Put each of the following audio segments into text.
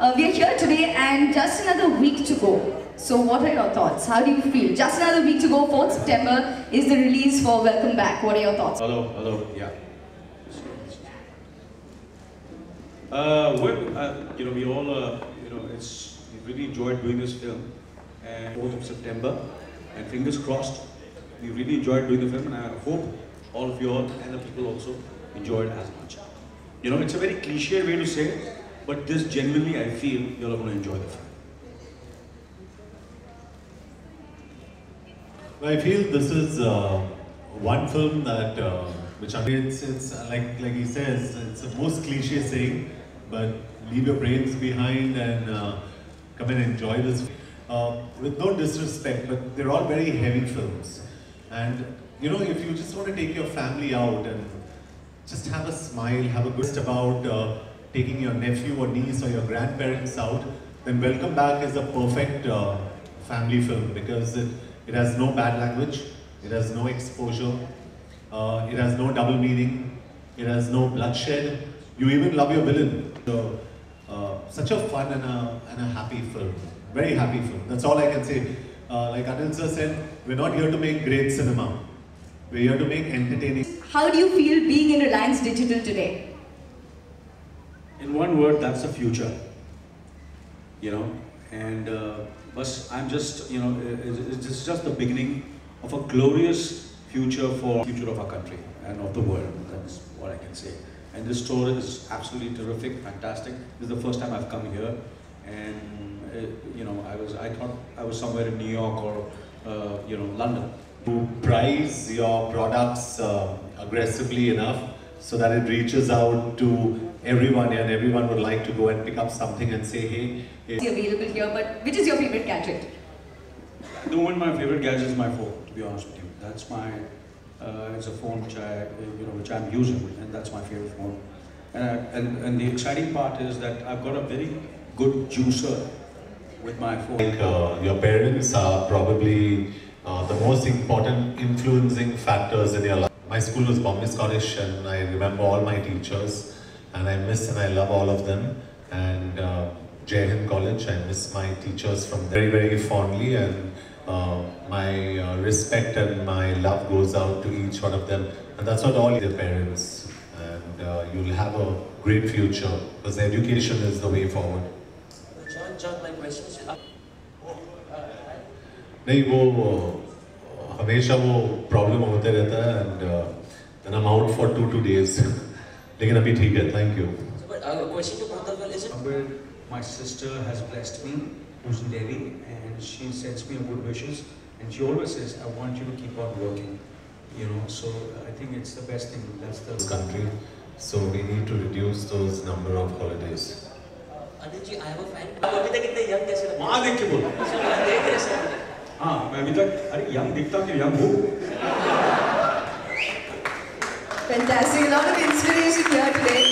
We are here today and just another week to go. So what are your thoughts? How do you feel? Just another week to go. 4th September is the release for Welcome Back. What are your thoughts? Hello, yeah. We all, we really enjoyed doing this film. And 4th of September, and fingers crossed, we really enjoyed doing the film, and I hope all of you all and the people also enjoyed as much. It's a very cliche way to say it, but this genuinely I feel you're all going to enjoy the film. I feel this is one film that, it's like he says, it's the most cliche saying, but leave your brains behind and come and enjoy this. With no disrespect, but they're all very heavy films. And if you just want to take your family out and just have a smile, have a good about taking your nephew or niece or your grandparents out, then Welcome Back is a perfect family film because it has no bad language, it has no exposure, it has no double meaning, it has no bloodshed. You even love your villain. So, such a fun and a happy film. Very happy film. That's all I can say. Like Anil sir said, we're not here to make great cinema. We're here to make entertaining. How do you feel being in Reliance Digital today? In one word, that's the future. And I'm just, it's just the beginning of a glorious future for the future of our country and of the world. That's what I can say. And this tour is absolutely terrific, fantastic. This is the first time I've come here, and I thought I was somewhere in New York or London. To price your products aggressively enough so that it reaches out to everyone, and everyone would like to go and pick up something and say, hey. It's available here, but which is your favorite gadget? At the moment, my favorite gadget is my phone, to be honest with you. That's my, it's a phone which I'm using, and that's my favorite phone. And the exciting part is that I've got a very good juicer with my phone. Your parents are probably the most important influencing factors in your life. My school was Bombay Scottish, and I remember all my teachers, and I miss and I love all of them. And Jai Hind College, I miss my teachers from very, very fondly, and my respect and my love goes out to each one of them. And that's what all their parents. And you'll have a great future because education is the way forward. John, my question is... नहीं वो हमेशा वो problem होते रहता है and I'm out for 2 days लेकिन अभी ठीक है, thank you. But question to both of you is it? My sister has blessed me, who's in Delhi, and she sends me good wishes, and she always says, I want you to keep on working, so I think it's the best thing. That's the country, so we need to reduce those number of holidays. Anil ji, I have a fan. अभी तक इतने young कैसे लगते हैं? वहाँ देख के बोल। देख रहे हैं। हाँ, मैं अभी तक अरे young दिखता हूँ कि young हूँ। Fantastic, a lot of inspiration here today.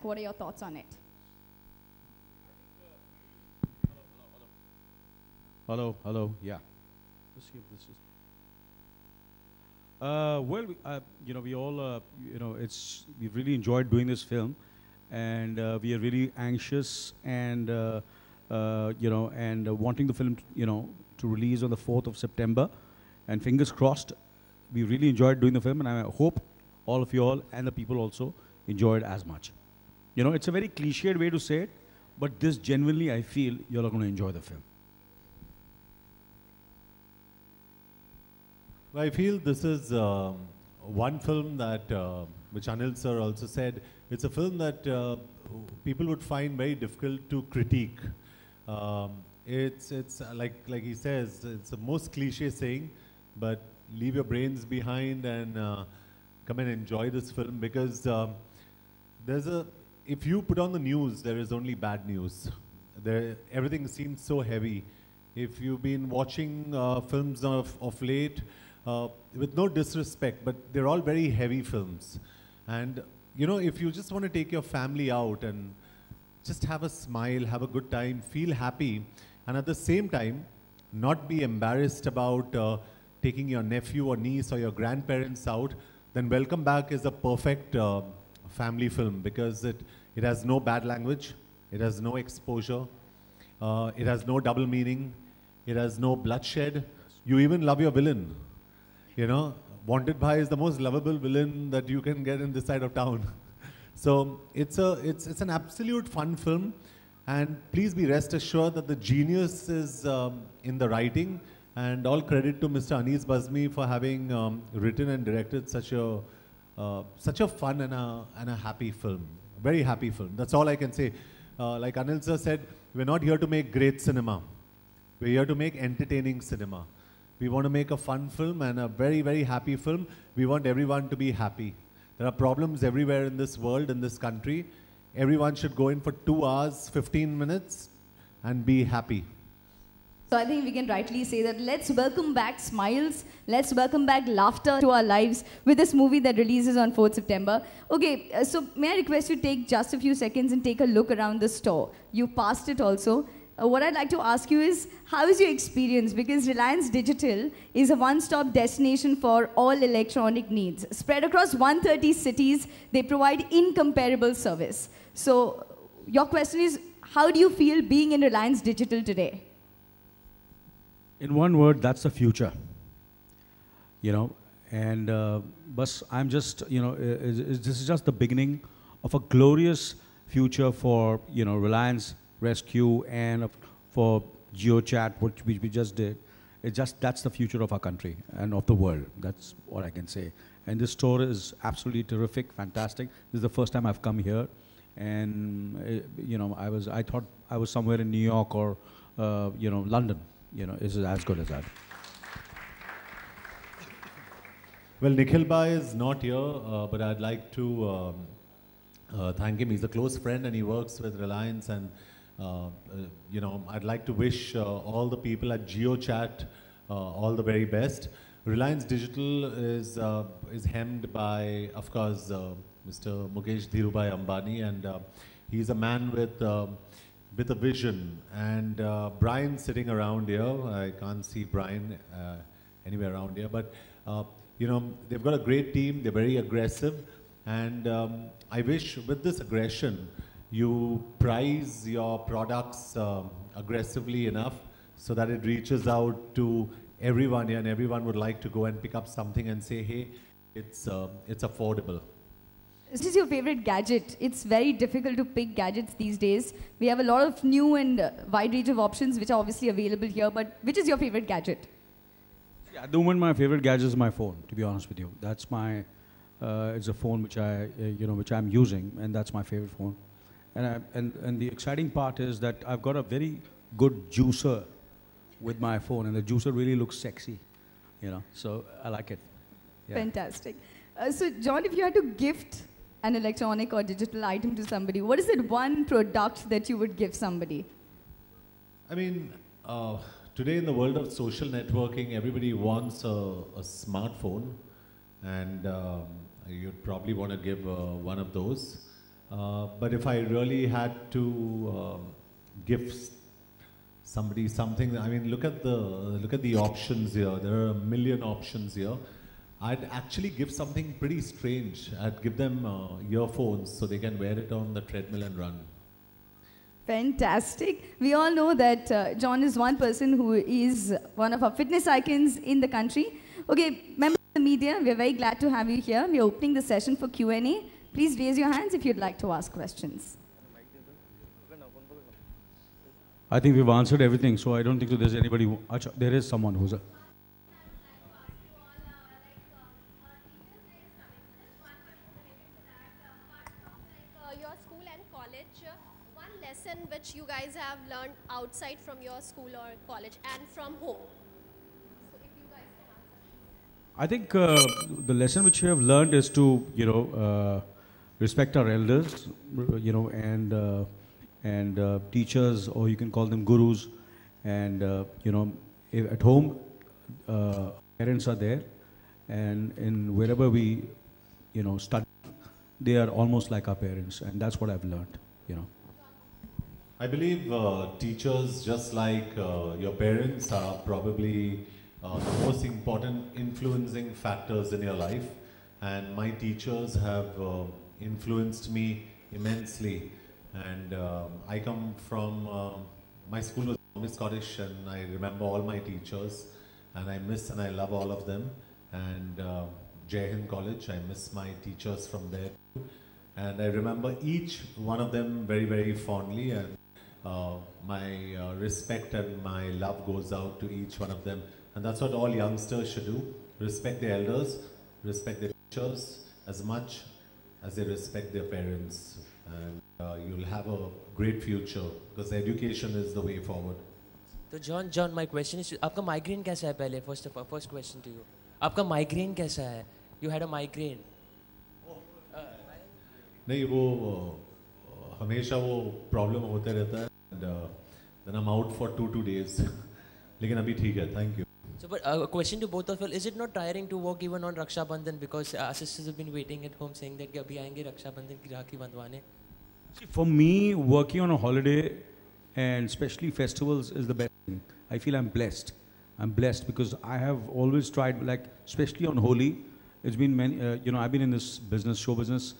What are your thoughts on it? Hello, yeah. Let's see if this is. We all, we've really enjoyed doing this film, and we are really anxious and, wanting the film, to release on the 4th of September, and fingers crossed. We really enjoyed doing the film, and I hope all of you all and the people also enjoyed as much. It's a very cliched way to say it, but this genuinely, I feel, you're all going to enjoy the film. Well, I feel this is one film that, which Anil sir also said, it's a film that people would find very difficult to critique. It's like he says, it's the most cliche saying, but leave your brains behind and come and enjoy this film, because if you put on the news, there is only bad news. Everything seems so heavy. If you've been watching films of late, with no disrespect, but they're all very heavy films. And, if you just want to take your family out and just have a smile, have a good time, feel happy, and at the same time, not be embarrassed about taking your nephew or niece or your grandparents out, then Welcome Back is a perfect family film, because it has no bad language, it has no exposure, it has no double meaning, it has no bloodshed. You even love your villain. Wanted Bhai is the most lovable villain that you can get in this side of town. So it's an absolute fun film, and please be rest assured that the genius is in the writing, and all credit to Mr. Anees Bazmee for having written and directed such a fun and a happy film. Very happy film. That's all I can say. Like Anil sir said, we're not here to make great cinema. We're here to make entertaining cinema. We want to make a fun film and a very, very happy film. We want everyone to be happy. There are problems everywhere in this world, in this country. Everyone should go in for 2 hours, 15 minutes and be happy. So I think we can rightly say that let's welcome back smiles, let's welcome back laughter to our lives with this movie that releases on 4th September. Okay, so may I request you take just a few seconds and take a look around the store. You passed it also. What I'd like to ask you is, how is your experience? Because Reliance Digital is a one-stop destination for all electronic needs. Spread across 130 cities, they provide incomparable service. So your question is, how do you feel being in Reliance Digital today? In one word, that's the future. But I'm just, this is just the beginning of a glorious future for, Reliance Rescue and for GeoChat, which we just did. That's the future of our country and of the world. That's what I can say. And this store is absolutely terrific, fantastic. This is the first time I've come here, and I thought I was somewhere in New York or London. This is as good as that. Well, Nikhil Bhai is not here, but I'd like to thank him. He's a close friend and he works with Reliance, and I'd like to wish all the people at GeoChat all the very best. Reliance Digital is hemmed by, of course, Mr. Mukesh Dhirubhai Ambani, and he's a man with a vision. And Brian sitting around here, I can't see Brian anywhere around here, but they've got a great team. They're very aggressive, and I wish with this aggression you price your products aggressively enough so that it reaches out to everyone, and everyone would like to go and pick up something and say, hey, it's affordable. This is your favorite gadget. It's very difficult to pick gadgets these days. We have a lot of new and wide range of options which are obviously available here, but which is your favorite gadget? At the moment, my favorite gadget is my phone, to be honest with you. That's my, it's a phone which which I'm using, and that's my favorite phone. And the exciting part is that I've got a very good juicer with my phone, and the juicer really looks sexy, so I like it. Yeah. Fantastic. So John, if you had to gift an electronic or digital item to somebody, what is that one product that you would give somebody? I mean, today in the world of social networking, everybody wants a smartphone, and you'd probably want to give one of those. But if I really had to give somebody something, I mean, look at the options here. There are a million options here. I'd actually give something pretty strange. I'd give them earphones so they can wear it on the treadmill and run. Fantastic. We all know that John is one person who is one of our fitness icons in the country. Okay, members of the media, we are very glad to have you here. We are opening the session for Q&A. Please raise your hands if you'd like to ask questions. I think we've answered everything, so I don't think there's anybody. There is someone who's a... Your school and college, one lesson which you guys have learned outside from your school or college and from home. So if you guys can answer. I think the lesson which we have learned is to, respect our elders, and teachers, or you can call them gurus. And, at home, parents are there, and in wherever we, study, they are almost like our parents, and that's what I've learned, I believe teachers, just like your parents, are probably the most important influencing factors in your life. And my teachers have influenced me immensely. And I come from, my school was Bombay Scottish, and I remember all my teachers, and I miss and I love all of them. And Jai Hind College, I miss my teachers from there too. And I remember each one of them very, very fondly, and my respect and my love goes out to each one of them. And that's what all youngsters should do. Respect their elders, respect their teachers as much as they respect their parents. And you'll have a great future, because education is the way forward. So John, my question is, आपका migraine कैसा है पहले? First question to you. आपका migraine कैसा है? You had a migraine. नहीं, वो हमेशा वो प्रॉब्लम होते रहता है, and then I'm out for 2 days. लेकिन अभी ठीक है, thank you. So, but a question to both of you: is it not tiring to work even on Raksha Bandhan, because our sisters have been waiting at home saying that कि अभी आएंगे Raksha Bandhan की राखी बंधवाने? For me, working on a holiday and especially festivals is the best thing. I feel I'm blessed. I'm blessed because I have always tried, like, especially on Holi. It's been many, I've been in this business, show business,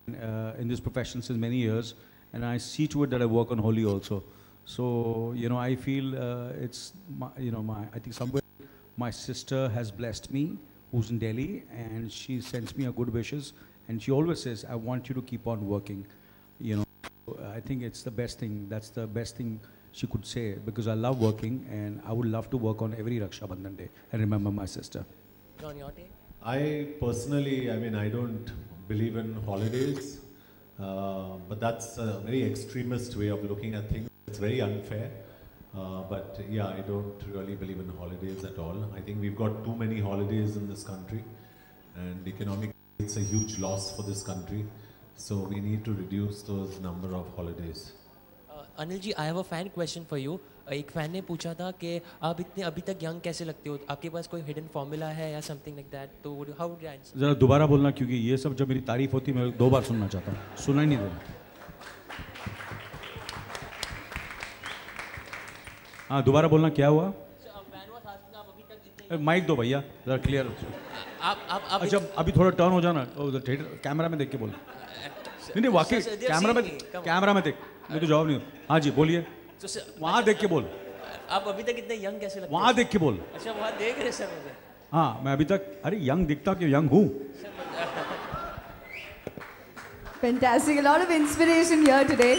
and, in this profession since many years, and I see to it that I work on Holi also. So, I feel it's, I think somewhere my sister has blessed me, who's in Delhi, and she sends me her good wishes, and she always says, I want you to keep on working. I think it's the best thing. That's the best thing she could say, because I love working, and I would love to work on every Raksha Bandhan day and remember my sister. John, your take? I personally, I don't believe in holidays, but that's a very extremist way of looking at things. It's very unfair, but yeah, I don't really believe in holidays at all. I think we've got too many holidays in this country, and economically it's a huge loss for this country. So we need to reduce those number of holidays. Anil ji, I have a fan question for you. एक fan ने पूछा था कि आप इतने अभी तक young कैसे लगते हो? आपके पास कोई hidden formula है या something like that? तो how would you answer? जरा दोबारा बोलना, क्योंकि ये सब जब मेरी तारीफ होती है मैं 2 बार सुनना चाहता हूँ. सुना ही नहीं देना. हाँ, दोबारा बोलना, क्या हुआ? माइक दो भैया, जरा क्लियर. आप अच्छा, अभी थोड़ा टर्न हो जाना, कैमरा में देख के बोल. नहीं वाकई कैमरा में देख, मैं तो जवाब नहीं. हाँ जी, बोलिए. तो सर वहाँ देख के बोल, आप अभी तक इतने यंग कैसे लगते वहाँ हैं? देख के बोल। अच्छा वहाँ देख रहे सर मुझे। हाँ, मैं अभी तक अरे यंग दिखता क्यों, यंग हूँ। Fantastic. A lot of inspiration here today.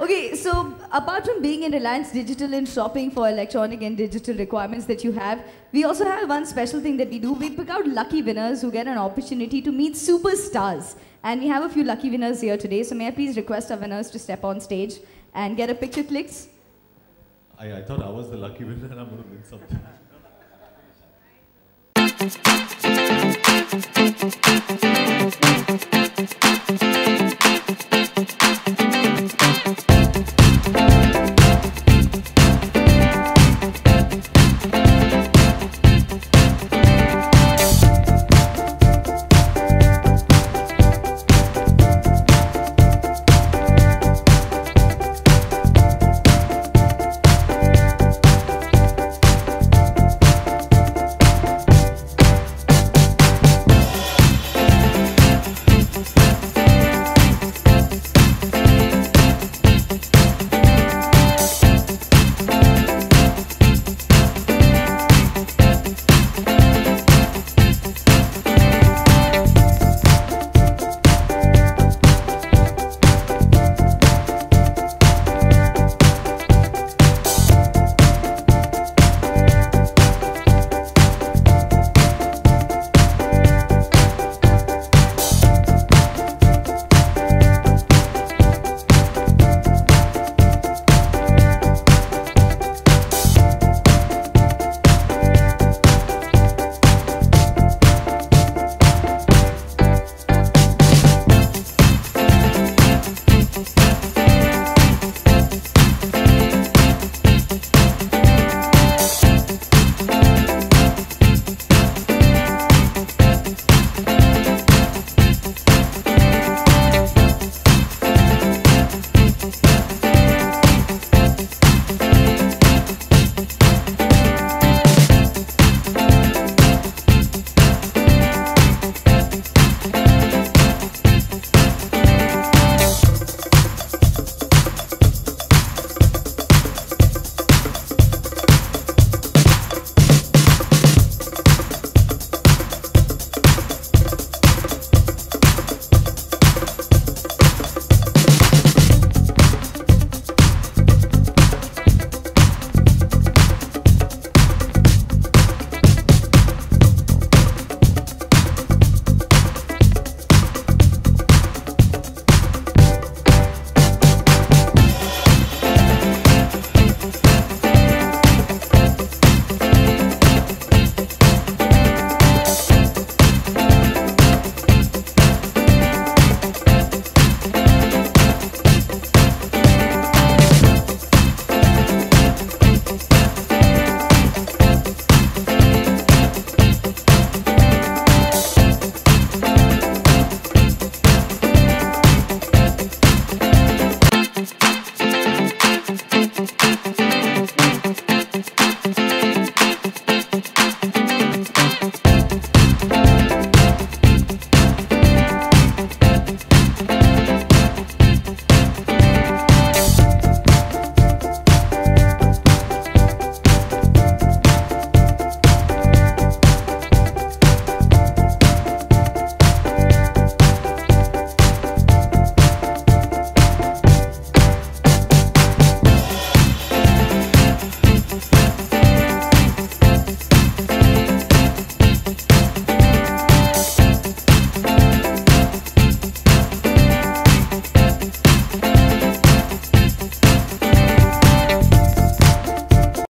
Okay, so apart from being in Reliance Digital and shopping for electronic and digital requirements that you have, we also have one special thing that we do. We pick out lucky winners who get an opportunity to meet superstars. And we have a few lucky winners here today. So may I please request our winners to step on stage and get a picture clicked? I thought I was the lucky winner and I'm going to win something.